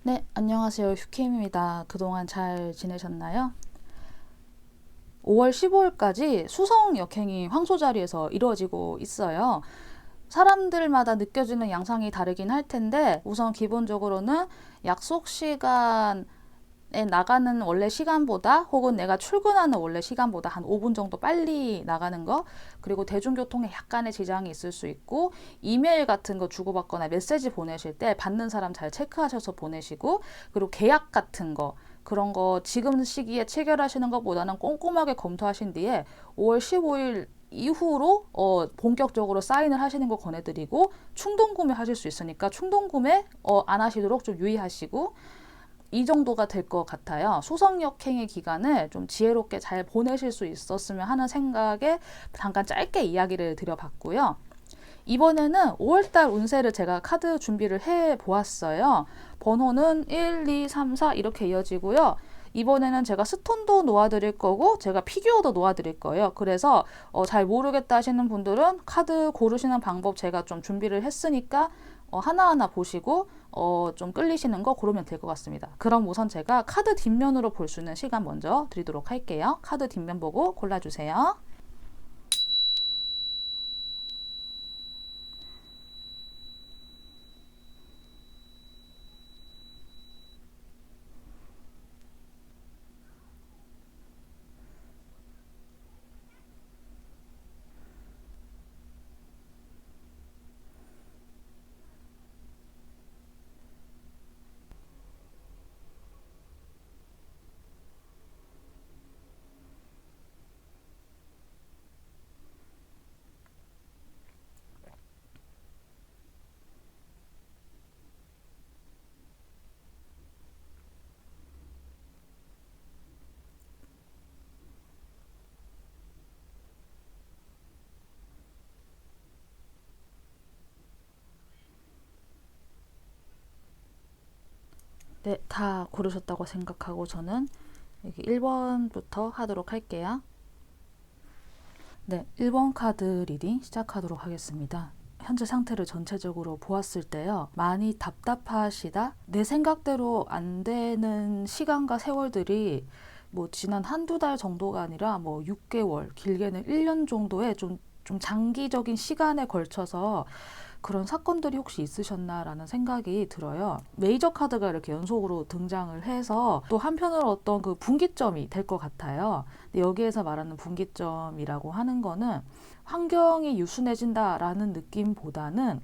네, 안녕하세요. 휴캠입니다. 그동안 잘 지내셨나요? 5월 15일까지 수성 역행이 황소자리에서 이루어지고 있어요. 사람들마다 느껴지는 양상이 다르긴 할 텐데 우선 기본적으로는 약속 시간에 나가는 원래 시간보다 혹은 내가 출근하는 원래 시간보다 한 5분 정도 빨리 나가는 거, 그리고 대중교통에 약간의 지장이 있을 수 있고 이메일 같은 거 주고받거나 메시지 보내실 때 받는 사람 잘 체크하셔서 보내시고, 그리고 계약 같은 거 그런 거 지금 시기에 체결하시는 것보다는 꼼꼼하게 검토하신 뒤에 5월 15일 이후로 본격적으로 사인을 하시는 거 권해드리고, 충동 구매 하실 수 있으니까 충동 구매 안 하시도록 좀 유의하시고, 이 정도가 될 것 같아요. 수성역행의 기간을 좀 지혜롭게 잘 보내실 수 있었으면 하는 생각에 잠깐 짧게 이야기를 드려봤고요. 이번에는 5월달 운세를 제가 카드 준비를 해 보았어요. 번호는 1, 2, 3, 4 이렇게 이어지고요. 이번에는 제가 스톤도 놓아드릴 거고 제가 피규어도 놓아드릴 거예요. 그래서 잘 모르겠다 하시는 분들은 카드 고르시는 방법 제가 좀 준비를 했으니까 하나하나 보시고 좀 끌리시는 거 고르면 될 것 같습니다. 그럼 우선 제가 카드 뒷면으로 볼 수 있는 시간 먼저 드리도록 할게요. 카드 뒷면 보고 골라주세요. 네, 다 고르셨다고 생각하고 저는 여기 1번부터 하도록 할게요. 네, 1번 카드 리딩 시작하도록 하겠습니다. 현재 상태를 전체적으로 보았을 때요, 많이 답답하시다, 내 생각대로 안 되는 시간과 세월들이 뭐 지난 한두 달 정도가 아니라 뭐 6개월, 길게는 1년 정도의 좀 장기적인 시간에 걸쳐서 그런 사건들이 혹시 있으셨나라는 생각이 들어요. 메이저 카드가 이렇게 연속으로 등장을 해서 또 한편으로 어떤 그 분기점이 될 것 같아요. 근데 여기에서 말하는 분기점이라고 하는 거는 환경이 유순해진다라는 느낌보다는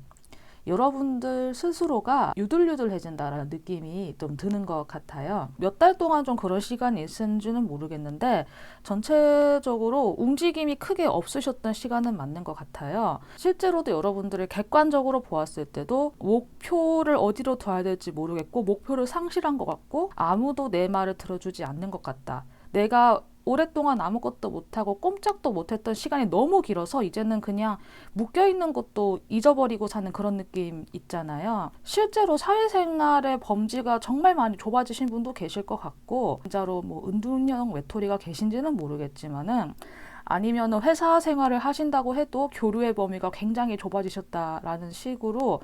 여러분들 스스로가 유들유들해진다라는 느낌이 좀 드는 것 같아요. 몇 달 동안 좀 그런 시간이 있은지는 모르겠는데 전체적으로 움직임이 크게 없으셨던 시간은 맞는 것 같아요. 실제로도 여러분들을 객관적으로 보았을 때도 목표를 어디로 둬야 될지 모르겠고 목표를 상실한 것 같고 아무도 내 말을 들어주지 않는 것 같다. 내가 오랫동안 아무것도 못하고 꼼짝도 못했던 시간이 너무 길어서 이제는 그냥 묶여있는 것도 잊어버리고 사는 그런 느낌 있잖아요. 실제로 사회생활의 범지가 정말 많이 좁아지신 분도 계실 것 같고, 진짜로 뭐 은둔형 외톨이가 계신지는 모르겠지만은, 아니면 회사 생활을 하신다고 해도 교류의 범위가 굉장히 좁아지셨다라는 식으로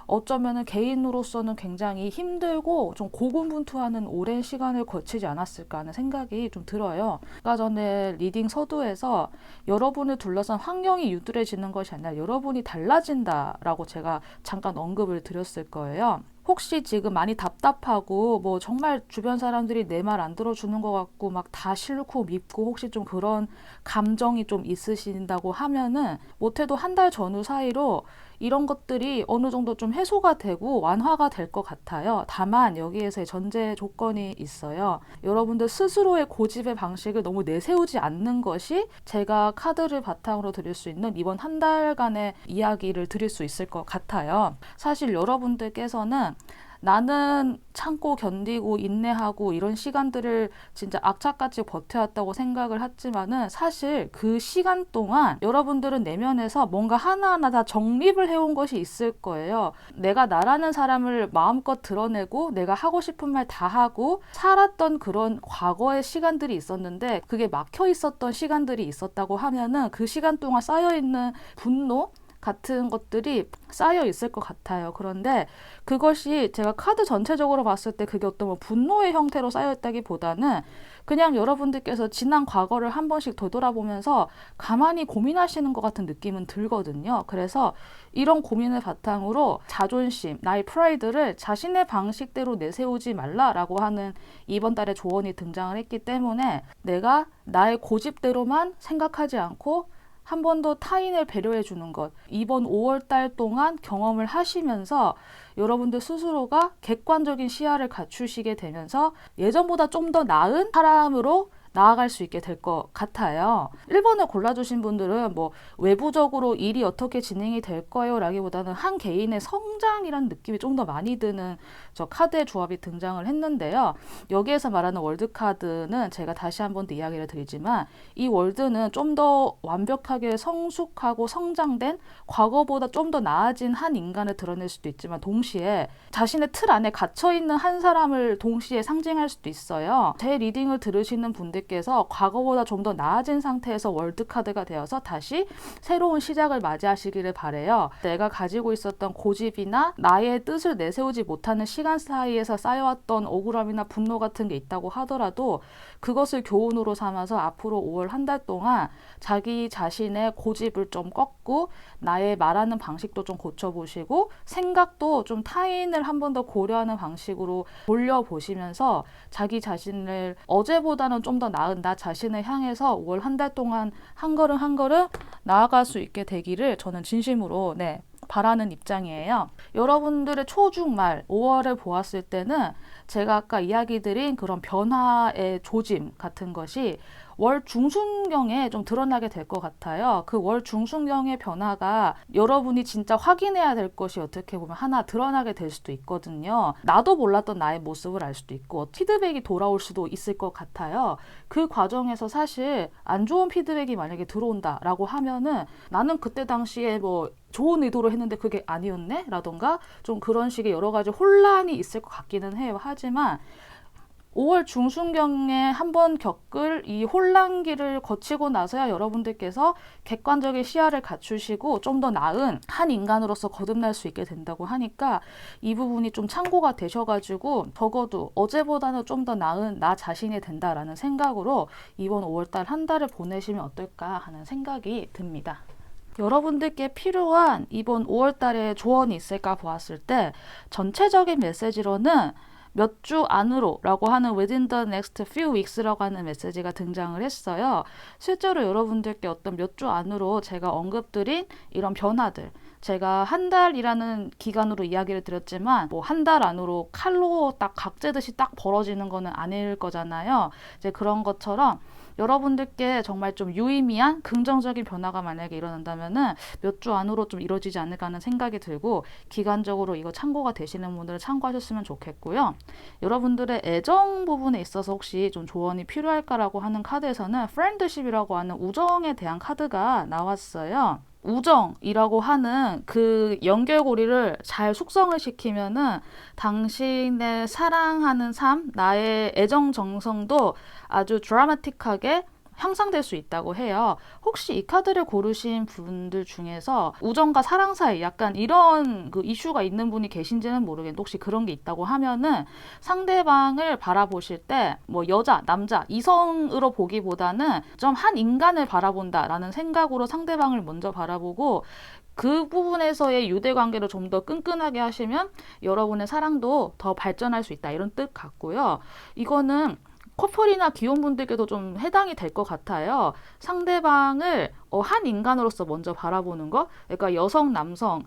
어쩌면은 개인으로서는 굉장히 힘들고 좀 고군분투하는 오랜 시간을 거치지 않았을까 하는 생각이 좀 들어요. 아까 전에 리딩 서두에서 여러분을 둘러싼 환경이 유들해지는 것이 아니라 여러분이 달라진다라고 제가 잠깐 언급을 드렸을 거예요. 혹시 지금 많이 답답하고 뭐 정말 주변 사람들이 내 말 안 들어주는 것 같고 막 다 싫고 밉고 혹시 좀 그런 감정이 좀 있으신다고 하면은 못해도 한 달 전후 사이로 이런 것들이 어느 정도 좀 해소가 되고 완화가 될 것 같아요. 다만 여기에서의 전제 조건이 있어요. 여러분들 스스로의 고집의 방식을 너무 내세우지 않는 것이 제가 카드를 바탕으로 드릴 수 있는 이번 한 달간의 이야기를 드릴 수 있을 것 같아요. 사실 여러분들께서는 나는 참고 견디고 인내하고 이런 시간들을 진짜 악착같이 버텨왔다고 생각을 했지만은 사실 그 시간 동안 여러분들은 내면에서 뭔가 하나하나 다 정립을 해온 것이 있을 거예요. 내가 나라는 사람을 마음껏 드러내고 내가 하고 싶은 말 다 하고 살았던 그런 과거의 시간들이 있었는데 그게 막혀 있었던 시간들이 있었다고 하면은 그 시간 동안 쌓여있는 분노, 같은 것들이 쌓여 있을 것 같아요. 그런데 그것이 제가 카드 전체적으로 봤을 때 그게 어떤 뭐 분노의 형태로 쌓여 있다기보다는 그냥 여러분들께서 지난 과거를 한 번씩 되돌아보면서 가만히 고민하시는 것 같은 느낌은 들거든요. 그래서 이런 고민을 바탕으로 자존심, 나의 프라이드를 자신의 방식대로 내세우지 말라라고 하는 이번 달의 조언이 등장을 했기 때문에 내가 나의 고집대로만 생각하지 않고 한 번 더 타인을 배려해 주는 것. 이번 5월 달 동안 경험을 하시면서 여러분들 스스로가 객관적인 시야를 갖추시게 되면서 예전보다 좀 더 나은 사람으로 나아갈 수 있게 될 것 같아요. 1번을 골라주신 분들은 뭐 외부적으로 일이 어떻게 진행이 될 거예요 라기보다는 한 개인의 성장이라는 느낌이 좀 더 많이 드는 저 카드의 조합이 등장을 했는데요. 여기에서 말하는 월드카드는 제가 다시 한 번 더 이야기를 드리지만 이 월드는 좀 더 완벽하게 성숙하고 성장된 과거보다 좀 더 나아진 한 인간을 드러낼 수도 있지만 동시에 자신의 틀 안에 갇혀있는 한 사람을 동시에 상징할 수도 있어요. 제 리딩을 들으시는 분들께서 과거보다 좀 더 나아진 상태에서 월드카드가 되어서 다시 새로운 시작을 맞이하시기를 바라요. 내가 가지고 있었던 고집이나 나의 뜻을 내세우지 못하는 시간 사이에서 쌓여왔던 억울함이나 분노 같은 게 있다고 하더라도 그것을 교훈으로 삼아서 앞으로 5월 한 달 동안 자기 자신의 고집을 좀 꺾고 나의 말하는 방식도 좀 고쳐보시고 생각도 좀 타인을 한 번 더 고려하는 방식으로 돌려보시면서 자기 자신을 어제보다는 좀 더 나은 나 자신을 향해서 5월 한 달 동안 한 걸음 한 걸음 나아갈 수 있게 되기를 저는 진심으로 바라는 입장이에요. 여러분들의 초중말 5월을 보았을 때는 제가 아까 이야기 드린 그런 변화의 조짐 같은 것이 월 중순경에 좀 드러나게 될 것 같아요. 그 월 중순경의 변화가 여러분이 진짜 확인해야 될 것이 어떻게 보면 하나 드러나게 될 수도 있거든요. 나도 몰랐던 나의 모습을 알 수도 있고 피드백이 돌아올 수도 있을 것 같아요. 그 과정에서 사실 안 좋은 피드백이 만약에 들어온다라고 하면은 나는 그때 당시에 뭐 좋은 의도로 했는데 그게 아니었네? 라던가 좀 그런 식의 여러 가지 혼란이 있을 것 같기는 해요. 하지만 5월 중순경에 한번 겪을 이 혼란기를 거치고 나서야 여러분들께서 객관적인 시야를 갖추시고 좀 더 나은 한 인간으로서 거듭날 수 있게 된다고 하니까 이 부분이 좀 참고가 되셔가지고 적어도 어제보다는 좀 더 나은 나 자신이 된다라는 생각으로 이번 5월달 한 달을 보내시면 어떨까 하는 생각이 듭니다. 여러분들께 필요한 이번 5월달에 조언이 있을까 보았을 때 전체적인 메시지로는 몇 주 안으로 라고 하는 within the next few weeks라고 하는 메시지가 등장을 했어요. 실제로 여러분들께 어떤 몇 주 안으로 제가 언급드린 이런 변화들 제가 한 달이라는 기간으로 이야기를 드렸지만 뭐 한 달 안으로 칼로 딱 각재듯이 딱 벌어지는 거는 아닐 거잖아요. 이제 그런 것처럼 여러분들께 정말 좀 유의미한 긍정적인 변화가 만약에 일어난다면은 몇 주 안으로 좀 이루어지지 않을까 하는 생각이 들고 기간적으로 이거 참고가 되시는 분들은 참고하셨으면 좋겠고요. 여러분들의 애정 부분에 있어서 혹시 좀 조언이 필요할까라고 하는 카드에서는 friendship이라고 하는 우정에 대한 카드가 나왔어요. 우정이라고 하는 그 연결고리를 잘 숙성을 시키면은 당신의 사랑하는 삶, 나의 애정 정성도 아주 드라마틱하게 향상될 수 있다고 해요. 혹시 이 카드를 고르신 분들 중에서 우정과 사랑 사이 약간 이런 그 이슈가 있는 분이 계신지는 모르겠는데 혹시 그런 게 있다고 하면은 상대방을 바라보실 때 뭐 여자, 남자, 이성으로 보기보다는 좀 한 인간을 바라본다라는 생각으로 상대방을 먼저 바라보고 그 부분에서의 유대관계를 좀 더 끈끈하게 하시면 여러분의 사랑도 더 발전할 수 있다 이런 뜻 같고요. 이거는 커플이나 기혼분들께도 좀 해당이 될 것 같아요. 상대방을 한 인간으로서 먼저 바라보는 거. 그러니까 여성, 남성,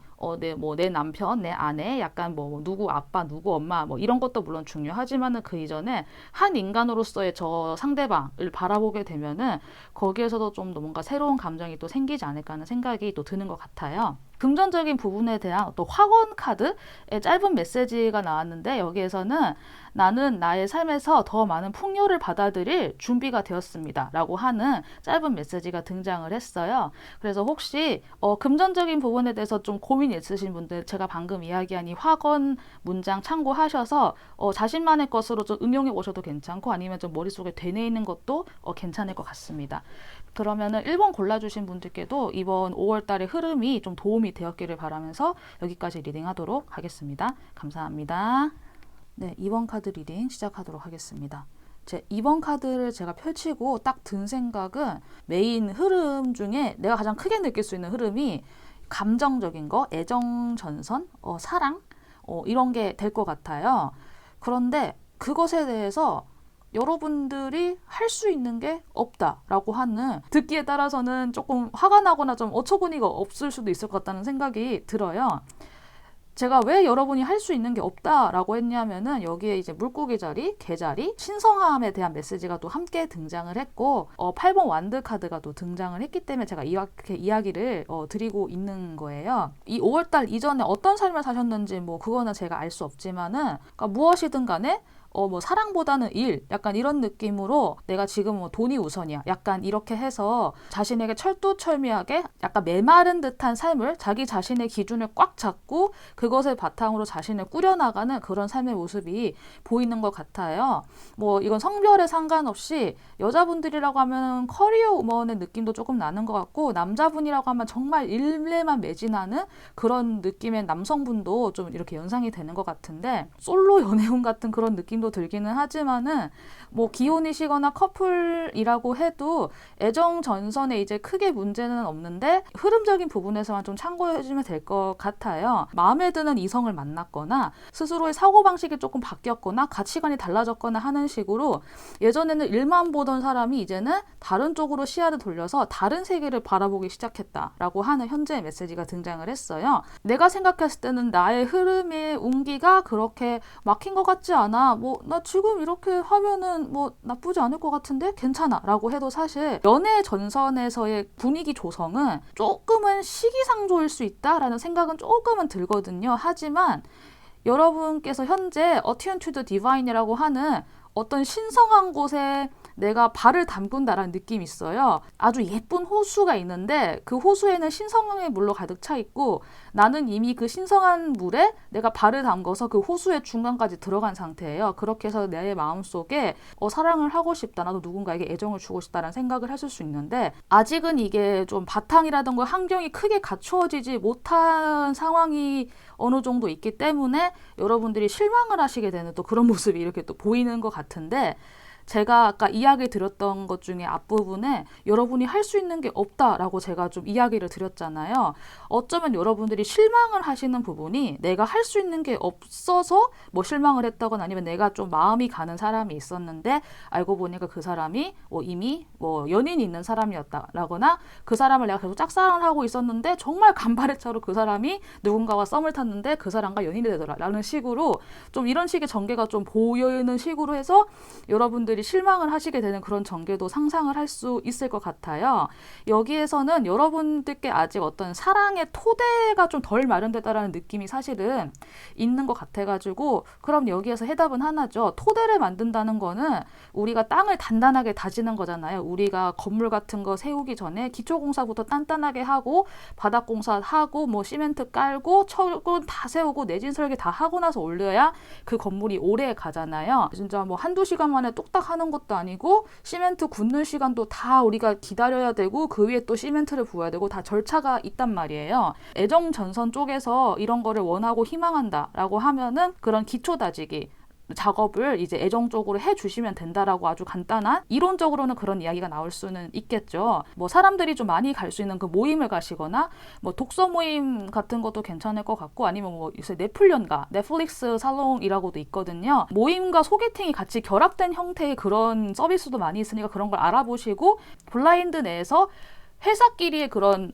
내 남편, 내 아내, 약간 뭐 누구 아빠, 누구 엄마, 뭐 이런 것도 물론 중요하지만은 그 이전에 한 인간으로서의 저 상대방을 바라보게 되면은 거기에서도 좀 더 뭔가 새로운 감정이 또 생기지 않을까 하는 생각이 또 드는 것 같아요. 긍정적인 부분에 대한 또 확언 카드의 짧은 메시지가 나왔는데 여기에서는 나는 나의 삶에서 더 많은 풍요를 받아들일 준비가 되었습니다. 라고 하는 짧은 메시지가 등장을 했어요. 했어요. 그래서 혹시 금전적인 부분에 대해서 좀 고민이 있으신 분들 제가 방금 이야기한 이 확언 문장 참고하셔서 자신만의 것으로 좀 응용해 보셔도 괜찮고 아니면 좀 머릿속에 되뇌이는 것도 괜찮을 것 같습니다. 그러면은 1번 골라주신 분들께도 이번 5월달의 흐름이 좀 도움이 되었기를 바라면서 여기까지 리딩하도록 하겠습니다. 감사합니다. 네, 2번 카드 리딩 시작하도록 하겠습니다. 2번 카드를 제가 펼치고 딱 든 생각은 메인 흐름 중에 내가 가장 크게 느낄 수 있는 흐름이 감정적인 거, 애정 전선, 사랑 이런 게 될 것 같아요. 그런데 그것에 대해서 여러분들이 할 수 있는 게 없다라고 하는, 듣기에 따라서는 조금 화가 나거나 좀 어처구니가 없을 수도 있을 것 같다는 생각이 들어요. 제가 왜 여러분이 할 수 있는 게 없다라고 했냐면은 여기에 이제 물고기 자리, 개 자리, 신성함에 대한 메시지가 또 함께 등장을 했고 8번 완드 카드가 또 등장을 했기 때문에 제가 이렇게 이야기를 드리고 있는 거예요. 이 5월달 이전에 어떤 삶을 사셨는지 뭐 그거는 제가 알 수 없지만은 그러니까 무엇이든 간에 뭐 사랑보다는 일, 약간 이런 느낌으로 내가 지금 뭐 돈이 우선이야, 약간 이렇게 해서 자신에게 철두철미하게 약간 메마른 듯한 삶을 자기 자신의 기준을 꽉 잡고 그것을 바탕으로 자신을 꾸려나가는 그런 삶의 모습이 보이는 것 같아요. 뭐 이건 성별에 상관없이 여자분들이라고 하면 커리어 우먼의 느낌도 조금 나는 것 같고, 남자분이라고 하면 정말 일에만 매진하는 그런 느낌의 남성분도 좀 이렇게 연상이 되는 것 같은데, 솔로 연애운 같은 그런 느낌도 들기는 하지만은 뭐 기혼이시거나 커플이라고 해도 애정 전선에 이제 크게 문제는 없는데 흐름적인 부분에서만 좀 참고해주면 될 것 같아요. 마음에 드는 이성을 만났거나 스스로의 사고방식이 조금 바뀌었거나 가치관이 달라졌거나 하는 식으로 예전에는 일만 보던 사람이 이제는 다른 쪽으로 시야를 돌려서 다른 세계를 바라보기 시작했다라고 하는 현재의 메시지가 등장을 했어요. 내가 생각했을 때는 나의 흐름의 운기가 그렇게 막힌 것 같지 않아. 뭐 나 지금 이렇게 하면은 뭐 나쁘지 않을 것 같은데 괜찮아 라고 해도 사실 연애 전선에서의 분위기 조성은 조금은 시기상조일 수 있다라는 생각은 조금은 들거든요. 하지만 여러분께서 현재 Attune to the Divine이라고 하는 어떤 신성한 곳에 내가 발을 담근다라는 느낌이 있어요. 아주 예쁜 호수가 있는데 그 호수에는 신성함의 물로 가득 차 있고 나는 이미 그 신성한 물에 내가 발을 담궈서 그 호수의 중간까지 들어간 상태예요. 그렇게 해서 내 마음속에 사랑을 하고 싶다, 나도 누군가에게 애정을 주고 싶다라는 생각을 하실 수 있는데 아직은 이게 좀 바탕이라든가 환경이 크게 갖추어지지 못한 상황이 어느 정도 있기 때문에 여러분들이 실망을 하시게 되는 또 그런 모습이 이렇게 또 보이는 것 같은데, 제가 아까 이야기 드렸던 것 중에 앞부분에 여러분이 할 수 있는 게 없다라고 제가 좀 이야기를 드렸잖아요. 어쩌면 여러분들이 실망을 하시는 부분이 내가 할 수 있는 게 없어서 뭐 실망을 했다거나 아니면 내가 좀 마음이 가는 사람이 있었는데 알고 보니까 그 사람이 이미 연인이 있는 사람이었다라거나 그 사람을 내가 계속 짝사랑을 하고 있었는데 정말 간발의 차로 그 사람이 누군가와 썸을 탔는데 그 사람과 연인이 되더라라는 식으로 좀 이런 식의 전개가 좀 보이는 식으로 해서 여러분들이 실망을 하시게 되는 그런 전개도 상상을 할 수 있을 것 같아요. 여기에서는 여러분들께 아직 어떤 사랑의 토대가 좀 덜 마련됐다라는 느낌이 사실은 있는 것 같아가지고, 그럼 여기에서 해답은 하나죠. 토대를 만든다는 거는 우리가 땅을 단단하게 다지는 거잖아요. 우리가 건물 같은 거 세우기 전에 기초공사부터 단단하게 하고 바닥공사하고 뭐 시멘트 깔고 철근 다 세우고 내진 설계 다 하고 나서 올려야 그 건물이 오래 가잖아요. 진짜 뭐 한두 시간 만에 뚝딱 하는 것도 아니고 시멘트 굳는 시간도 다 우리가 기다려야 되고 그 위에 또 시멘트를 부어야 되고 다 절차가 있단 말이에요. 애정 전선 쪽에서 이런 거를 원하고 희망한다라고 하면은 그런 기초 다지기 작업을 이제 애정 쪽으로 해주시면 된다라고 아주 간단한 이론적으로는 그런 이야기가 나올 수는 있겠죠. 뭐 사람들이 좀 많이 갈 수 있는 그 모임을 가시거나 뭐 독서 모임 같은 것도 괜찮을 것 같고, 아니면 뭐 요새 넷플릭스 살롱이라고도 있거든요. 모임과 소개팅이 같이 결합된 형태의 그런 서비스도 많이 있으니까 그런 걸 알아보시고, 블라인드 내에서 회사끼리의 그런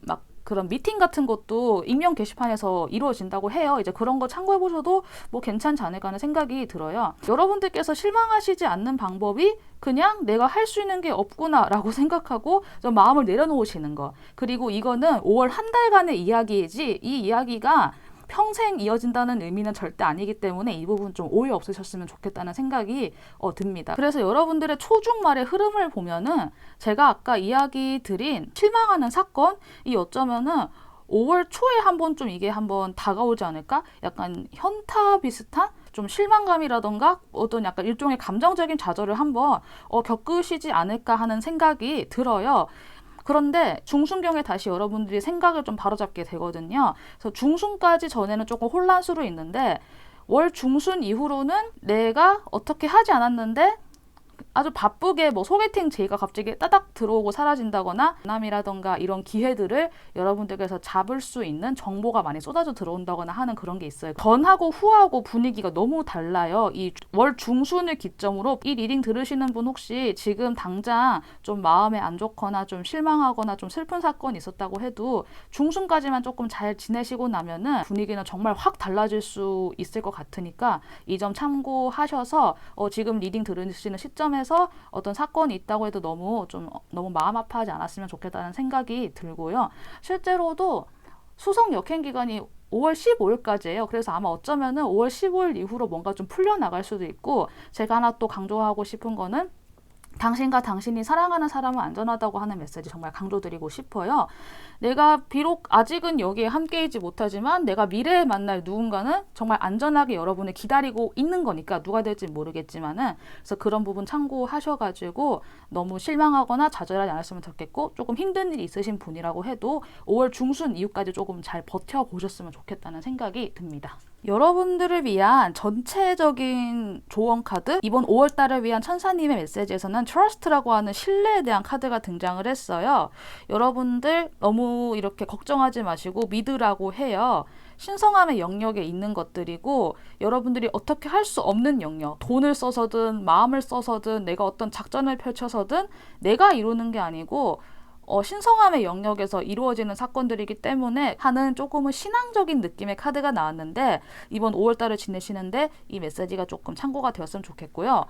미팅 같은 것도 익명 게시판에서 이루어진다고 해요. 이제 그런 거 참고해 보셔도 뭐 괜찮지 않을까 하는 생각이 들어요. 여러분들께서 실망하시지 않는 방법이 그냥 내가 할 수 있는 게 없구나 라고 생각하고 좀 마음을 내려놓으시는 거. 그리고 이거는 5월 한 달간의 이야기이지 이 이야기가 평생 이어진다는 의미는 절대 아니기 때문에 이 부분 좀 오해 없으셨으면 좋겠다는 생각이 듭니다. 그래서 여러분들의 초중말의 흐름을 보면은 제가 아까 이야기 드린 실망하는 사건이 어쩌면은 5월 초에 한 번쯤 이게 한번 다가오지 않을까? 약간 현타 비슷한 좀 실망감이라던가 어떤 약간 일종의 감정적인 좌절을 한번 겪으시지 않을까 하는 생각이 들어요. 그런데 중순경에 다시 여러분들이 생각을 좀 바로잡게 되거든요. 그래서 중순까지 전에는 조금 혼란스러워 있는데 월 중순 이후로는 내가 어떻게 하지 않았는데 아주 바쁘게 뭐 소개팅 제의가 갑자기 따닥 들어오고 사라진다거나 남이라던가 이런 기회들을 여러분들께서 잡을 수 있는 정보가 많이 쏟아져 들어온다거나 하는 그런 게 있어요. 전하고 후하고 분위기가 너무 달라요. 이 월 중순을 기점으로 이 리딩 들으시는 분 혹시 지금 당장 좀 마음에 안 좋거나 좀 실망하거나 좀 슬픈 사건이 있었다고 해도 중순까지만 조금 잘 지내시고 나면은 분위기는 정말 확 달라질 수 있을 것 같으니까 이 점 참고하셔서 지금 리딩 들으시는 시점에서 어떤 사건이 있다고 해도 너무 마음 아파하지 않았으면 좋겠다는 생각이 들고요. 실제로도 수성 역행 기간이 5월 15일까지예요. 그래서 아마 어쩌면은 5월 15일 이후로 뭔가 좀 풀려나갈 수도 있고, 제가 하나 또 강조하고 싶은 거는 당신과 당신이 사랑하는 사람은 안전하다고 하는 메시지 정말 강조드리고 싶어요. 내가 비록 아직은 여기에 함께이지 못하지만 내가 미래에 만날 누군가는 정말 안전하게 여러분을 기다리고 있는 거니까, 누가 될지 모르겠지만은, 그래서 그런 부분 참고하셔가지고 너무 실망하거나 좌절하지 않았으면 좋겠고, 조금 힘든 일이 있으신 분이라고 해도 5월 중순 이후까지 조금 잘 버텨보셨으면 좋겠다는 생각이 듭니다. 여러분들을 위한 전체적인 조언 카드, 이번 5월달을 위한 천사님의 메시지에서는 Trust라고 하는 신뢰에 대한 카드가 등장을 했어요. 여러분들 너무 이렇게 걱정하지 마시고 믿으라고 해요. 신성함의 영역에 있는 것들이고, 여러분들이 어떻게 할 수 없는 영역, 돈을 써서든 마음을 써서든 내가 어떤 작전을 펼쳐서든 내가 이루는 게 아니고 신성함의 영역에서 이루어지는 사건들이기 때문에 하는 조금은 신앙적인 느낌의 카드가 나왔는데, 이번 5월달을 지내시는데 이 메시지가 조금 참고가 되었으면 좋겠고요.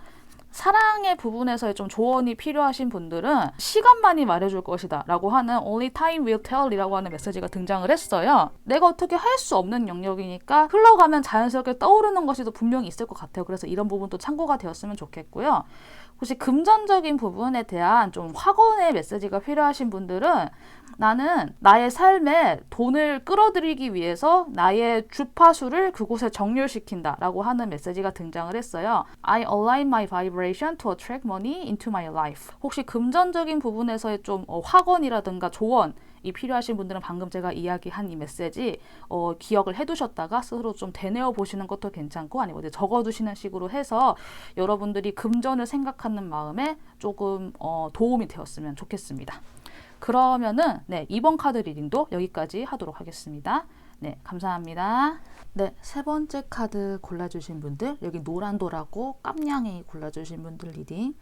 사랑의 부분에서의 좀 조언이 필요하신 분들은 시간만이 말해줄 것이다 라고 하는 Only Time Will Tell 이라고 하는 메시지가 등장을 했어요. 내가 어떻게 할 수 없는 영역이니까 흘러가면 자연스럽게 떠오르는 것이 또 분명히 있을 것 같아요. 그래서 이런 부분도 참고가 되었으면 좋겠고요. 혹시 금전적인 부분에 대한 좀 확언의 메시지가 필요하신 분들은, 나는 나의 삶에 돈을 끌어들이기 위해서 나의 주파수를 그곳에 정렬시킨다 라고 하는 메시지가 등장을 했어요. I align my vibration to attract money into my life. 혹시 금전적인 부분에서의 좀 확언이라든가 조언이 필요하신 분들은 방금 제가 이야기한 이 메시지 기억을 해두셨다가 스스로 좀 되뇌어 보시는 것도 괜찮고, 아니면 어디 적어두시는 식으로 해서 여러분들이 금전을 생각하는 마음에 조금 도움이 되었으면 좋겠습니다. 그러면은 이번 카드 리딩도 여기까지 하도록 하겠습니다. 네, 감사합니다. 네, 세 번째 카드 골라주신 분들, 여기 노란도라고 깜냥이 골라주신 분들 리딩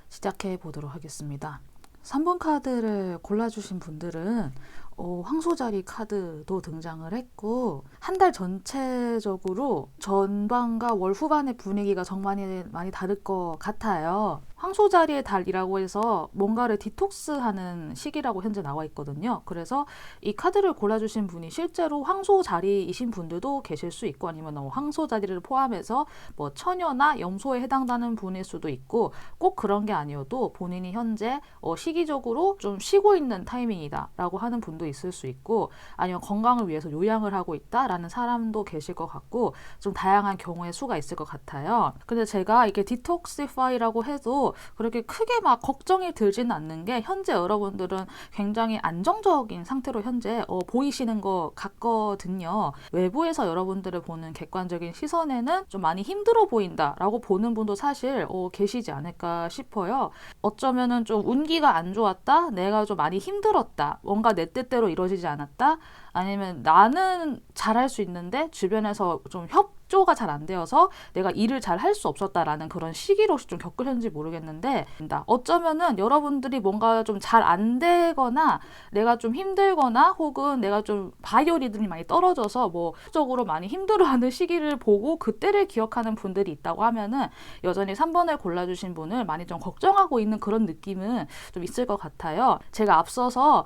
시작해 보도록 하겠습니다. 3번 카드를 골라주신 분들은 황소자리 카드도 등장을 했고, 한 달 전체적으로 전반과 월 후반의 분위기가 정말 많이 다를 것 같아요. 황소자리의 달이라고 해서 뭔가를 디톡스하는 시기라고 현재 나와 있거든요. 그래서 이 카드를 골라주신 분이 실제로 황소자리이신 분들도 계실 수 있고, 아니면 황소자리를 포함해서 뭐 처녀나 염소에 해당되는 분일 수도 있고, 꼭 그런 게 아니어도 본인이 현재 시기적으로 좀 쉬고 있는 타이밍이다 라고 하는 분도 있을 수 있고, 아니면 건강을 위해서 요양을 하고 있다라는 사람도 계실 것 같고, 좀 다양한 경우의 수가 있을 것 같아요. 근데 제가 이게 디톡시파이라고 해도 그렇게 크게 막 걱정이 들지는 않는 게, 현재 여러분들은 굉장히 안정적인 상태로 현재 보이시는 것 같거든요. 외부에서 여러분들을 보는 객관적인 시선에는 좀 많이 힘들어 보인다라고 보는 분도 사실 계시지 않을까 싶어요. 어쩌면은 좀 운기가 안 좋았다, 내가 좀 많이 힘들었다, 뭔가 내 뜻대로 이루어지지 않았다, 아니면 나는 잘할 수 있는데 주변에서 좀 협조가 잘 안 되어서 내가 일을 잘 할 수 없었다라는 그런 시기로 혹시 좀 겪으셨는지 모르겠는데, 어쩌면은 여러분들이 뭔가 좀 잘 안 되거나 내가 좀 힘들거나 혹은 내가 좀 바이오 리듬이 많이 떨어져서 뭐 적으로 많이 힘들어하는 시기를 보고 그때를 기억하는 분들이 있다고 하면은, 여전히 3번을 골라주신 분을 많이 좀 걱정하고 있는 그런 느낌은 좀 있을 것 같아요. 제가 앞서서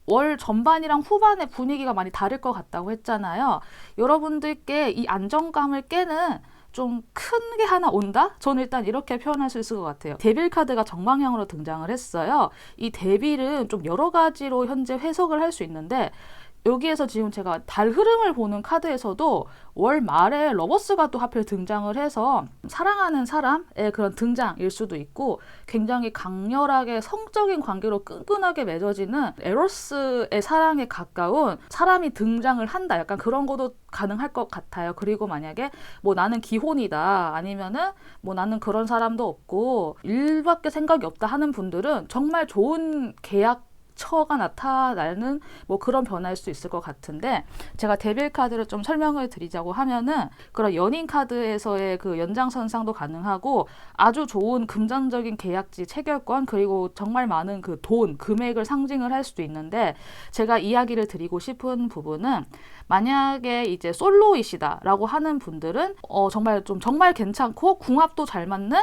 월 전반이랑 후반의 분위기가 많이 다를 것 같다고 했잖아요. 여러분들께 이 안정감을 깨는 좀 큰 게 하나 온다? 저는 일단 이렇게 표현할 수 있을 것 같아요. 데빌 카드가 정방향으로 등장을 했어요. 이 데빌은 좀 여러 가지로 현재 해석을 할 수 있는데 여기에서 지금 제가 달 흐름을 보는 카드에서도 월 말에 러버스가 또 하필 등장을 해서 사랑하는 사람의 그런 등장일 수도 있고 굉장히 강렬하게 성적인 관계로 끈끈하게 맺어지는 에로스의 사랑에 가까운 사람이 등장을 한다. 약간 그런 것도 가능할 것 같아요. 그리고 만약에 뭐 나는 기혼이다 아니면은 뭐 나는 그런 사람도 없고 일밖에 생각이 없다 하는 분들은 정말 좋은 계약 처가 나타나는 뭐 그런 변화일 수 있을 것 같은데 제가 데빌 카드를 좀 설명을 드리자고 하면은 그런 연인 카드에서의 그 연장선상도 가능하고 아주 좋은 금전적인 계약지 체결권 그리고 정말 많은 그 돈, 금액을 상징을 할 수도 있는데 제가 이야기를 드리고 싶은 부분은 만약에 이제 솔로이시다라고 하는 분들은 정말 괜찮고 궁합도 잘 맞는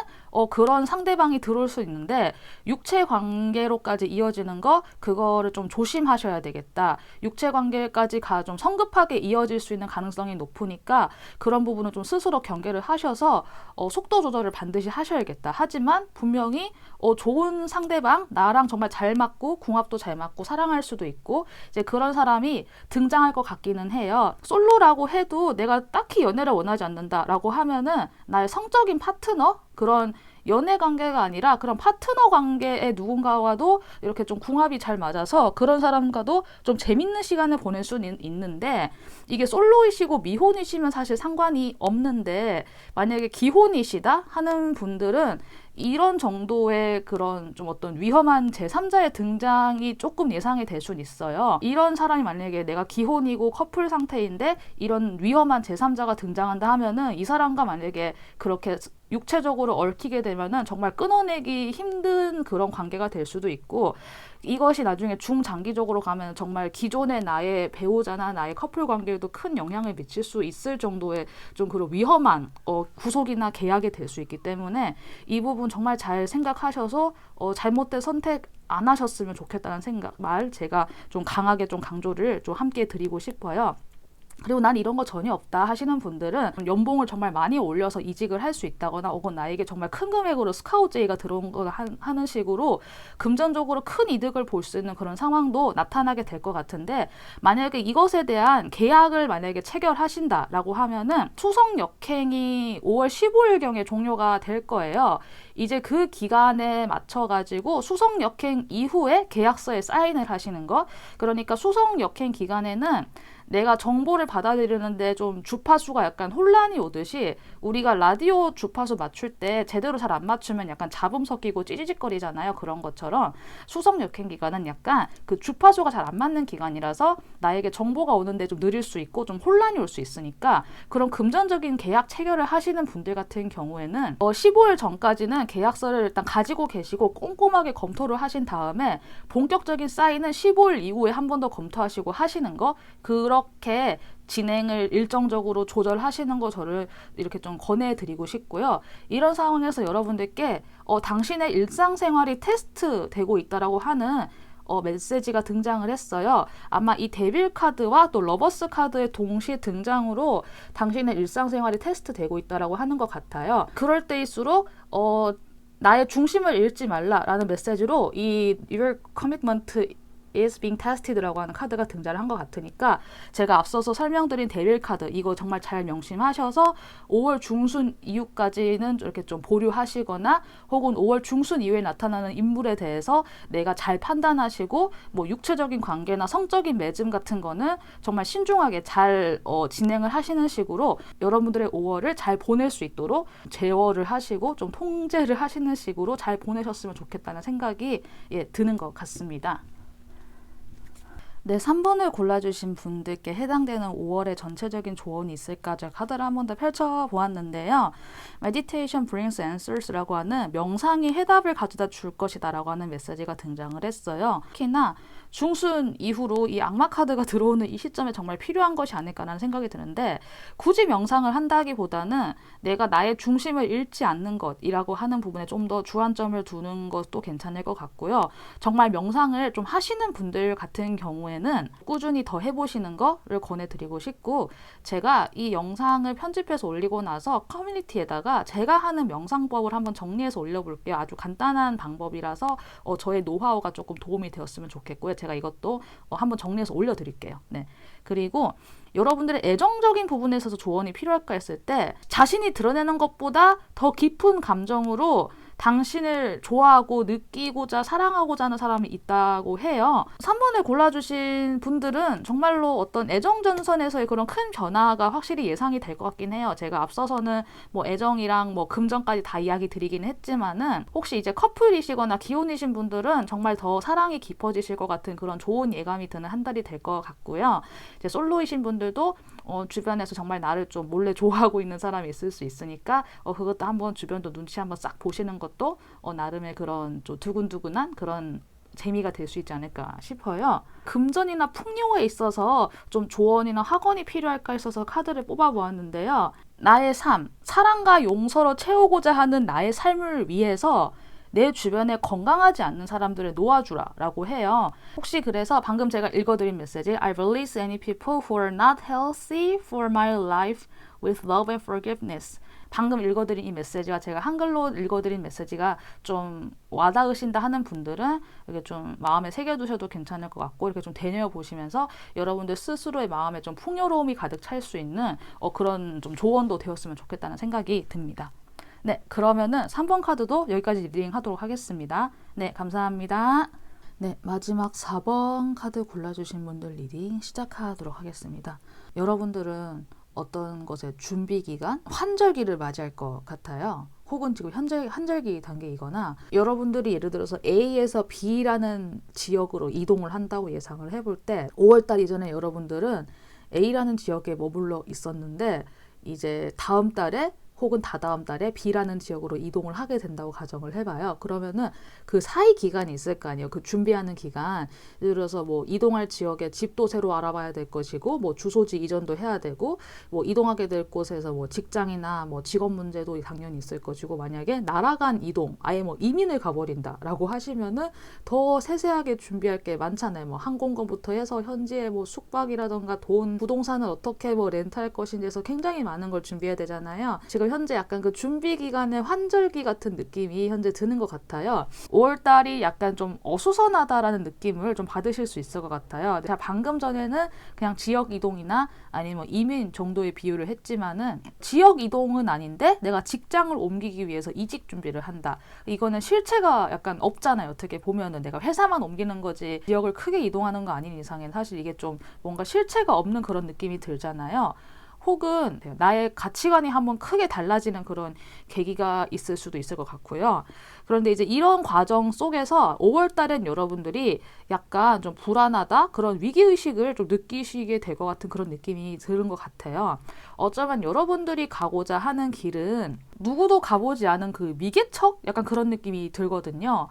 그런 상대방이 들어올 수 있는데 육체 관계로까지 이어지는 거 그거를 좀 조심하셔야 되겠다. 육체 관계까지 좀 성급하게 이어질 수 있는 가능성이 높으니까 그런 부분은 좀 스스로 경계를 하셔서 속도 조절을 반드시 하셔야겠다. 하지만 분명히 좋은 상대방, 나랑 정말 잘 맞고 궁합도 잘 맞고 사랑할 수도 있고 이제 그런 사람이 등장할 것 같기는 해요. 솔로라고 해도 내가 딱히 연애를 원하지 않는다라고 하면은 나의 성적인 파트너 그런 연애 관계가 아니라 그런 파트너 관계의 누군가와도 이렇게 좀 궁합이 잘 맞아서 그런 사람과도 좀 재밌는 시간을 보낼 수는 있는데 이게 솔로이시고 미혼이시면 사실 상관이 없는데 만약에 기혼이시다 하는 분들은 이런 정도의 그런 좀 어떤 위험한 제3자의 등장이 조금 예상이 될 수는 있어요. 이런 사람이 만약에 내가 기혼이고 커플 상태인데 이런 위험한 제3자가 등장한다 하면은 이 사람과 만약에 그렇게 육체적으로 얽히게 되면은 정말 끊어내기 힘든 그런 관계가 될 수도 있고 이것이 나중에 중장기적으로 가면 정말 기존의 나의 배우자나 나의 커플 관계에도 큰 영향을 미칠 수 있을 정도의 좀 그런 위험한 구속이나 계약이 될 수 있기 때문에 이 부분 정말 잘 생각하셔서 잘못된 선택 안 하셨으면 좋겠다는 말 제가 좀 강하게 좀 강조를 좀 함께 드리고 싶어요. 그리고 난 이런 거 전혀 없다 하시는 분들은 연봉을 정말 많이 올려서 이직을 할 수 있다거나 혹은 나에게 정말 큰 금액으로 스카우트 제의가 들어온 거나 하는 식으로 금전적으로 큰 이득을 볼 수 있는 그런 상황도 나타나게 될 것 같은데 만약에 이것에 대한 계약을 만약에 체결하신다라고 하면은 수성 역행이 5월 15일경에 종료가 될 거예요. 이제 그 기간에 맞춰가지고 수성 역행 이후에 계약서에 사인을 하시는 거. 그러니까 수성 역행 기간에는 내가 정보를 받아들이는데 좀 주파수가 약간 혼란이 오듯이 우리가 라디오 주파수 맞출 때 제대로 잘 안 맞추면 약간 잡음 섞이고 찌지직거리잖아요. 그런 것처럼 수성 역행 기간은 약간 그 주파수가 잘 안 맞는 기간이라서 나에게 정보가 오는데 좀 느릴 수 있고 좀 혼란이 올 수 있으니까 그런 금전적인 계약 체결을 하시는 분들 같은 경우에는 15일 전까지는 계약서를 일단 가지고 계시고 꼼꼼하게 검토를 하신 다음에 본격적인 사인은 15일 이후에 한 번 더 검토하시고 하시는 거 그렇게 진행을 일정적으로 조절하시는 거 저를 이렇게 좀 권해드리고 싶고요. 이런 상황에서 여러분들께 당신의 일상생활이 테스트 되고 있다라고 하는 메시지가 등장을 했어요. 아마 이 데빌 카드와 또 러버스 카드의 동시 등장으로 당신의 일상생활이 테스트 되고 있다라고 하는 것 같아요. 그럴 때일수록 나의 중심을 잃지 말라라는 메시지로 이 Your Commitment is being tested라고 하는 카드가 등장을 한 것 같으니까 제가 앞서서 설명드린 데빌 카드 이거 정말 잘 명심하셔서 5월 중순 이후까지는 이렇게 좀 보류하시거나 혹은 5월 중순 이후에 나타나는 인물에 대해서 내가 잘 판단하시고 뭐 육체적인 관계나 성적인 맺음 같은 거는 정말 신중하게 잘 진행을 하시는 식으로 여러분들의 5월을 잘 보낼 수 있도록 제어를 하시고 좀 통제를 하시는 식으로 잘 보내셨으면 좋겠다는 생각이 드는 것 같습니다. 네, 3번을 골라주신 분들께 해당되는 5월의 전체적인 조언이 있을까 제가 카드를 한 번 더 펼쳐보았는데요. Meditation brings answers라고 하는 명상이 해답을 가져다 줄 것이다 라고 하는 메시지가 등장을 했어요. 특히나 중순 이후로 이 악마 카드가 들어오는 이 시점에 정말 필요한 것이 아닐까라는 생각이 드는데, 굳이 명상을 한다기보다는 내가 나의 중심을 잃지 않는 것이라고 하는 부분에 좀 더 주안점을 두는 것도 괜찮을 것 같고요. 정말 명상을 좀 하시는 분들 같은 경우에는 꾸준히 더 해보시는 거를 권해드리고 싶고, 제가 이 영상을 편집해서 올리고 나서 커뮤니티에다가 제가 하는 명상법을 한번 정리해서 올려볼게요. 아주 간단한 방법이라서 저의 노하우가 조금 도움이 되었으면 좋겠고요. 제가 이것도 한번 정리해서 올려드릴게요. 네. 그리고 여러분들의 애정적인 부분에 있어서 조언이 필요할까 했을 때, 자신이 드러내는 것보다 더 깊은 감정으로 당신을 좋아하고 느끼고자 사랑하고자 하는 사람이 있다고 해요. 3번을 골라주신 분들은 정말로 어떤 애정전선에서의 그런 큰 변화가 확실히 예상이 될 것 같긴 해요. 제가 앞서서는 뭐 애정이랑 뭐 금전까지 다 이야기 드리긴 했지만은, 혹시 이제 커플이시거나 기혼이신 분들은 정말 더 사랑이 깊어지실 것 같은 그런 좋은 예감이 드는 한 달이 될 것 같고요. 이제 솔로이신 분들도 주변에서 정말 나를 좀 몰래 좋아하고 있는 사람이 있을 수 있으니까 그것도 한번 주변도 눈치 한번 싹 보시는 것도 나름의 그런 좀 두근두근한 그런 재미가 될 수 있지 않을까 싶어요. 금전이나 풍요에 있어서 좀 조언이나 학원이 필요할까 했어서 카드를 뽑아보았는데요. 나의 삶, 사랑과 용서로 채우고자 하는 나의 삶을 위해서 내 주변에 건강하지 않는 사람들을 놓아주라 라고 해요. 혹시 그래서 방금 제가 읽어드린 메시지, I release any people who are not healthy for my life with love and forgiveness. 방금 읽어드린 이 메시지와 제가 한글로 읽어드린 메시지가 좀 와닿으신다 하는 분들은 이렇게 좀 마음에 새겨두셔도 괜찮을 것 같고, 이렇게 좀 되뇌어 보시면서 여러분들 스스로의 마음에 좀 풍요로움이 가득 찰 수 있는 그런 좀 조언도 되었으면 좋겠다는 생각이 듭니다. 네, 그러면은 3번 카드도 여기까지 리딩 하도록 하겠습니다. 네, 감사합니다. 네, 마지막 4번 카드 골라주신 분들 리딩 시작하도록 하겠습니다. 여러분들은 어떤 것에 준비 기간, 환절기를 맞이할 것 같아요. 혹은 지금 환절기 단계이거나, 여러분들이 예를 들어서 A에서 B라는 지역으로 이동을 한다고 예상을 해볼 때, 5월달 이전에 여러분들은 A라는 지역에 머물러 있었는데 이제 다음 달에 혹은 다다음 달에 B라는 지역으로 이동을 하게 된다고 가정을 해봐요. 그러면은 그 사이 기간이 있을 거 아니에요. 그 준비하는 기간. 예를 들어서 뭐 이동할 지역에 집도 새로 알아봐야 될 것이고, 뭐 주소지 이전도 해야 되고, 뭐 이동하게 될 곳에서 뭐 직장이나 뭐 직업 문제도 당연히 있을 것이고, 만약에 나라 간 이동, 아예 뭐 이민을 가버린다라고 하시면은 더 세세하게 준비할 게 많잖아요. 뭐 항공권부터 해서 현지의 뭐 숙박이라던가 돈, 부동산을 어떻게 뭐 렌트할 것인지에서 굉장히 많은 걸 준비해야 되잖아요. 지금 현재 약간 그 준비 기간의 환절기 같은 느낌이 현재 드는 것 같아요. 5월달이 약간 좀 어수선하다라는 느낌을 좀 받으실 수 있을 것 같아요. 제가 방금 전에는 그냥 지역 이동이나 아니면 이민 정도의 비유를 했지만은, 지역 이동은 아닌데 내가 직장을 옮기기 위해서 이직 준비를 한다. 이거는 실체가 약간 없잖아요. 어떻게 보면은 내가 회사만 옮기는 거지 지역을 크게 이동하는 거 아닌 이상엔 사실 이게 좀 뭔가 실체가 없는 그런 느낌이 들잖아요. 혹은 나의 가치관이 한번 크게 달라지는 그런 계기가 있을 수도 있을 것 같고요. 그런데 이제 이런 과정 속에서 5월 달엔 여러분들이 약간 좀 불안하다, 그런 위기의식을 좀 느끼시게 될 것 같은 그런 느낌이 드는 것 같아요. 어쩌면 여러분들이 가고자 하는 길은 누구도 가보지 않은 그 미개척? 약간 그런 느낌이 들거든요.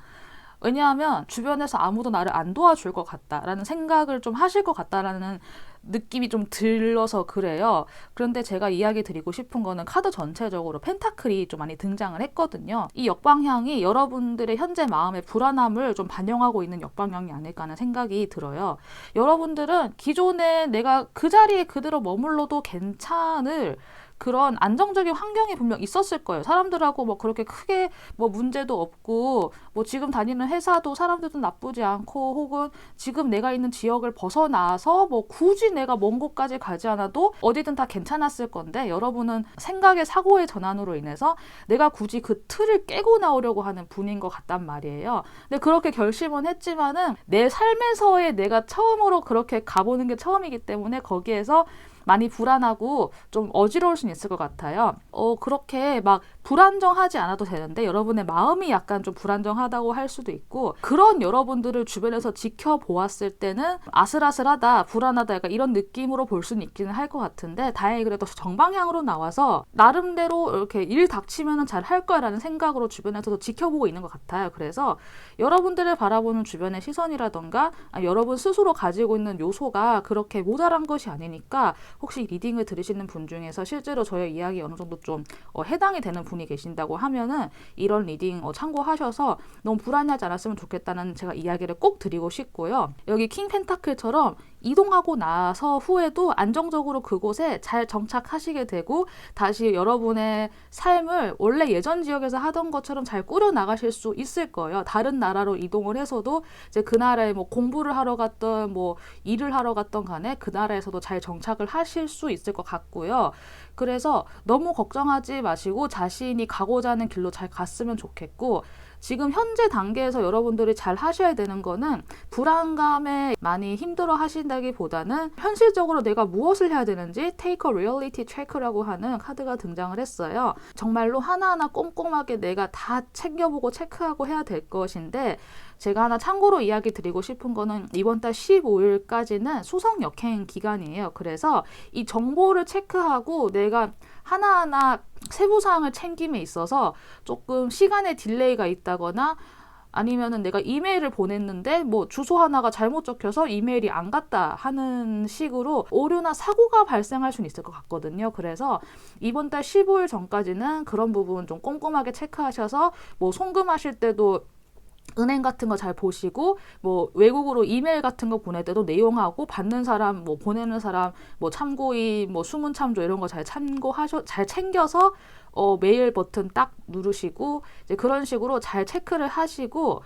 왜냐하면 주변에서 아무도 나를 안 도와줄 것 같다라는 생각을 좀 하실 것 같다라는 느낌이 좀 들어서 그래요. 그런데 제가 이야기 드리고 싶은 거는 카드 전체적으로 펜타클이 좀 많이 등장을 했거든요. 이 역방향이 여러분들의 현재 마음의 불안함을 좀 반영하고 있는 역방향이 아닐까 하는 생각이 들어요. 여러분들은 기존에 내가 그 자리에 그대로 머물러도 괜찮을 그런 안정적인 환경이 분명 있었을 거예요. 사람들하고 뭐 그렇게 크게 뭐 문제도 없고, 뭐 지금 다니는 회사도 사람들도 나쁘지 않고, 혹은 지금 내가 있는 지역을 벗어나서 뭐 굳이 내가 먼 곳까지 가지 않아도 어디든 다 괜찮았을 건데, 여러분은 생각의 사고의 전환으로 인해서 내가 굳이 그 틀을 깨고 나오려고 하는 분인 것 같단 말이에요. 근데 그렇게 결심은 했지만은 내 삶에서의 내가 처음으로 그렇게 가보는 게 처음이기 때문에 거기에서 많이 불안하고 좀 어지러울 수는 있을 것 같아요. 그렇게 막 불안정하지 않아도 되는데 여러분의 마음이 약간 좀 불안정하다고 할 수도 있고, 그런 여러분들을 주변에서 지켜보았을 때는 아슬아슬하다, 불안하다, 약간 이런 느낌으로 볼 수는 있기는 할 것 같은데, 다행히 그래도 정방향으로 나와서 나름대로 이렇게 일 닥치면 잘 할 거야라는 생각으로 주변에서도 지켜보고 있는 것 같아요. 그래서 여러분들을 바라보는 주변의 시선이라던가 여러분 스스로 가지고 있는 요소가 그렇게 모자란 것이 아니니까, 혹시 리딩을 들으시는 분 중에서 실제로 저의 이야기 어느 정도 좀 해당이 되는 분이 계신다고 하면은 이런 리딩 참고하셔서 너무 불안해하지 않았으면 좋겠다는 제가 이야기를 꼭 드리고 싶고요. 여기 킹 펜타클처럼 이동하고 나서 후에도 안정적으로 그곳에 잘 정착하시게 되고, 다시 여러분의 삶을 원래 예전 지역에서 하던 것처럼 잘 꾸려 나가실 수 있을 거예요. 다른 나라로 이동을 해서도 이제 그 나라에 뭐 공부를 하러 갔던 뭐 일을 하러 갔던 간에 그 나라에서도 잘 정착을 하실 수 있을 것 같고요. 그래서 너무 걱정하지 마시고 자신이 가고자 하는 길로 잘 갔으면 좋겠고, 지금 현재 단계에서 여러분들이 잘 하셔야 되는 거는 불안감에 많이 힘들어 하신다기보다는 현실적으로 내가 무엇을 해야 되는지 Take a Reality Check라고 하는 카드가 등장을 했어요. 정말로 하나하나 꼼꼼하게 내가 다 챙겨보고 체크하고 해야 될 것인데, 제가 하나 참고로 이야기 드리고 싶은 거는 이번 달 15일까지는 수성 역행 기간이에요. 그래서 이 정보를 체크하고 내가 하나하나 세부사항을 챙김에 있어서 조금 시간의 딜레이가 있다거나, 아니면은 내가 이메일을 보냈는데 뭐 주소 하나가 잘못 적혀서 이메일이 안 갔다 하는 식으로 오류나 사고가 발생할 수는 있을 것 같거든요. 그래서 이번 달 15일 전까지는 그런 부분 좀 꼼꼼하게 체크하셔서, 뭐 송금하실 때도 은행 같은 거 잘 보시고, 뭐 외국으로 이메일 같은 거 보낼 때도 내용하고 받는 사람, 뭐 보내는 사람, 뭐 참고인, 뭐 수문 참조 이런 거 잘 잘 챙겨서 메일 버튼 딱 누르시고 이제 그런 식으로 잘 체크를 하시고,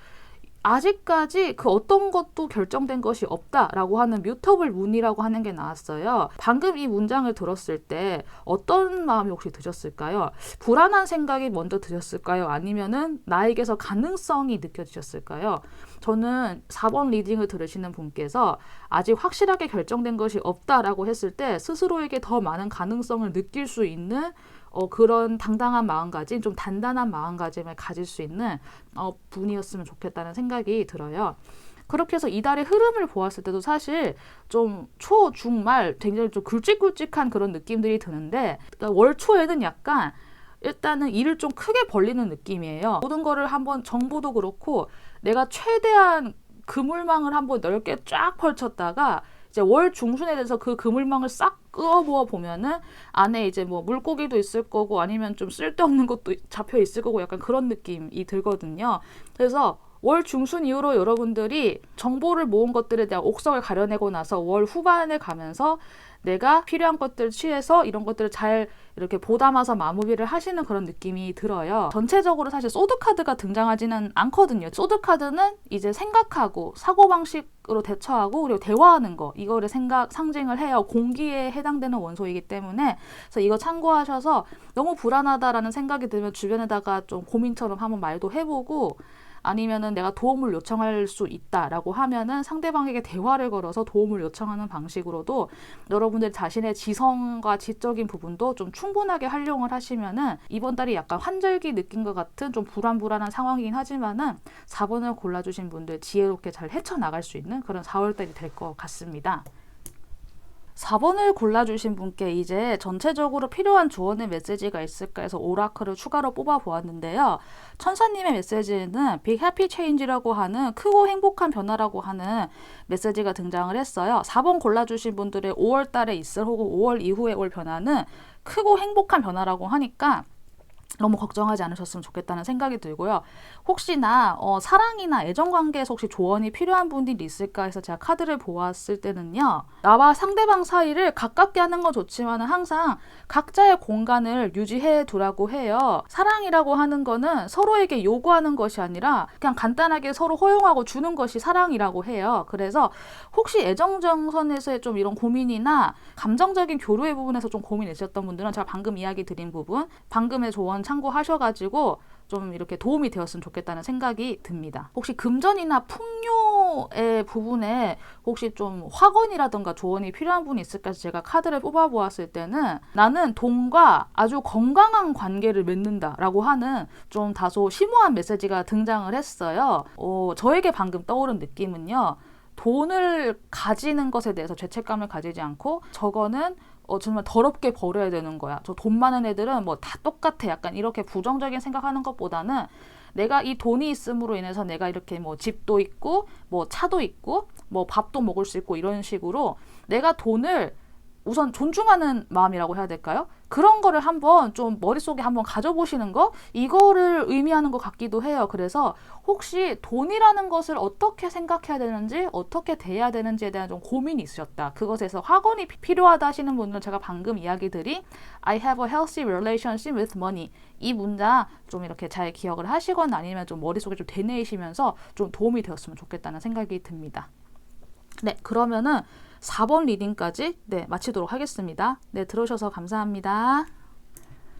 아직까지 그 어떤 것도 결정된 것이 없다라고 하는 뮤터블 문이라고 하는 게 나왔어요. 방금 이 문장을 들었을 때 어떤 마음이 혹시 드셨을까요? 불안한 생각이 먼저 드셨을까요? 아니면은 나에게서 가능성이 느껴지셨을까요? 저는 4번 리딩을 들으시는 분께서 아직 확실하게 결정된 것이 없다라고 했을 때 스스로에게 더 많은 가능성을 느낄 수 있는 그런 당당한 마음가짐, 좀 단단한 마음가짐을 가질 수 있는 분이었으면 좋겠다는 생각이 들어요. 그렇게 해서 이달의 흐름을 보았을 때도 사실 좀 초, 중, 말 굉장히 좀 굵직굵직한 그런 느낌들이 드는데, 그러니까 월 초에는 약간 일단은 일을 좀 크게 벌리는 느낌이에요. 모든 거를 한번 정보도 그렇고 내가 최대한 그물망을 한번 넓게 쫙 펼쳤다가 이제 월 중순에 대해서 그 그물망을 싹 끄어보아 보면은 안에 이제 뭐 물고기도 있을 거고 아니면 좀 쓸데없는 것도 잡혀 있을 거고 약간 그런 느낌이 들거든요. 그래서 월 중순 이후로 여러분들이 정보를 모은 것들에 대한 옥석을 가려내고 나서 월 후반에 가면서 내가 필요한 것들을 취해서 이런 것들을 잘 이렇게 보담아서 마무리를 하시는 그런 느낌이 들어요. 전체적으로 사실 소드카드가 등장하지는 않거든요. 소드카드는 이제 생각하고 사고방식으로 대처하고 그리고 대화하는 거, 이거를 상징을 해요. 공기에 해당되는 원소이기 때문에. 그래서 이거 참고하셔서 너무 불안하다라는 생각이 들면 주변에다가 좀 고민처럼 한번 말도 해보고, 아니면은 내가 도움을 요청할 수 있다라고 하면은 상대방에게 대화를 걸어서 도움을 요청하는 방식으로도 여러분들 자신의 지성과 지적인 부분도 좀 충분하게 활용을 하시면은 이번 달이 약간 환절기 느낀 것 같은 좀 불안한 상황이긴 하지만은 4번을 골라주신 분들 지혜롭게 잘 헤쳐나갈 수 있는 그런 4월달이 될 것 같습니다. 4번을 골라주신 분께 이제 전체적으로 필요한 조언의 메시지가 있을까 해서 오라클을 추가로 뽑아보았는데요. 천사님의 메시지는 Big Happy Change라고 하는 크고 행복한 변화라고 하는 메시지가 등장을 했어요. 4번 골라주신 분들의 5월 달에 있을 혹은 5월 이후에 올 변화는 크고 행복한 변화라고 하니까 너무 걱정하지 않으셨으면 좋겠다는 생각이 들고요. 혹시나 사랑이나 애정관계에서 혹시 조언이 필요한 분들이 있을까 해서 제가 카드를 보았을 때는요. 나와 상대방 사이를 가깝게 하는 건 좋지만 항상 각자의 공간을 유지해 두라고 해요. 사랑이라고 하는 거는 서로에게 요구하는 것이 아니라 그냥 간단하게 서로 허용하고 주는 것이 사랑이라고 해요. 그래서 혹시 애정정선에서의 좀 이런 고민이나 감정적인 교류의 부분에서 좀 고민이 있으셨던 분들은 제가 방금 이야기 드린 부분, 방금의 조언 참고하셔가지고 좀 이렇게 도움이 되었으면 좋겠다는 생각이 듭니다. 혹시 금전이나 풍요 실무의 부분에 혹시 좀 확언이라던가 조언이 필요한 분이 있을까 해서 제가 카드를 뽑아보았을 때는 나는 돈과 아주 건강한 관계를 맺는다라고 하는 좀 다소 심오한 메시지가 등장을 했어요. 저에게 방금 떠오른 느낌은요. 돈을 가지는 것에 대해서 죄책감을 가지지 않고 저거는 정말 더럽게 버려야 되는 거야. 저 돈 많은 애들은 뭐 다 똑같아. 약간 이렇게 부정적인 생각하는 것보다는 내가 이 돈이 있음으로 인해서 내가 이렇게 뭐 집도 있고 뭐 차도 있고 뭐 밥도 먹을 수 있고 이런 식으로 내가 돈을 우선 존중하는 마음이라고 해야 될까요? 그런 거를 한번 좀 머릿속에 한번 가져보시는 거, 이거를 의미하는 것 같기도 해요. 그래서 혹시 돈이라는 것을 어떻게 생각해야 되는지, 어떻게 대해야 되는지에 대한 좀 고민이 있으셨다. 그것에서 확언이 필요하다 하시는 분들은 제가 방금 이야기 드린 I have a healthy relationship with money, 이 문장 좀 이렇게 잘 기억을 하시거나 아니면 좀 머릿속에 좀 되뇌이시면서 좀 도움이 되었으면 좋겠다는 생각이 듭니다. 네, 그러면은 4번 리딩까지 마치도록 하겠습니다. 네, 들어주셔서 감사합니다.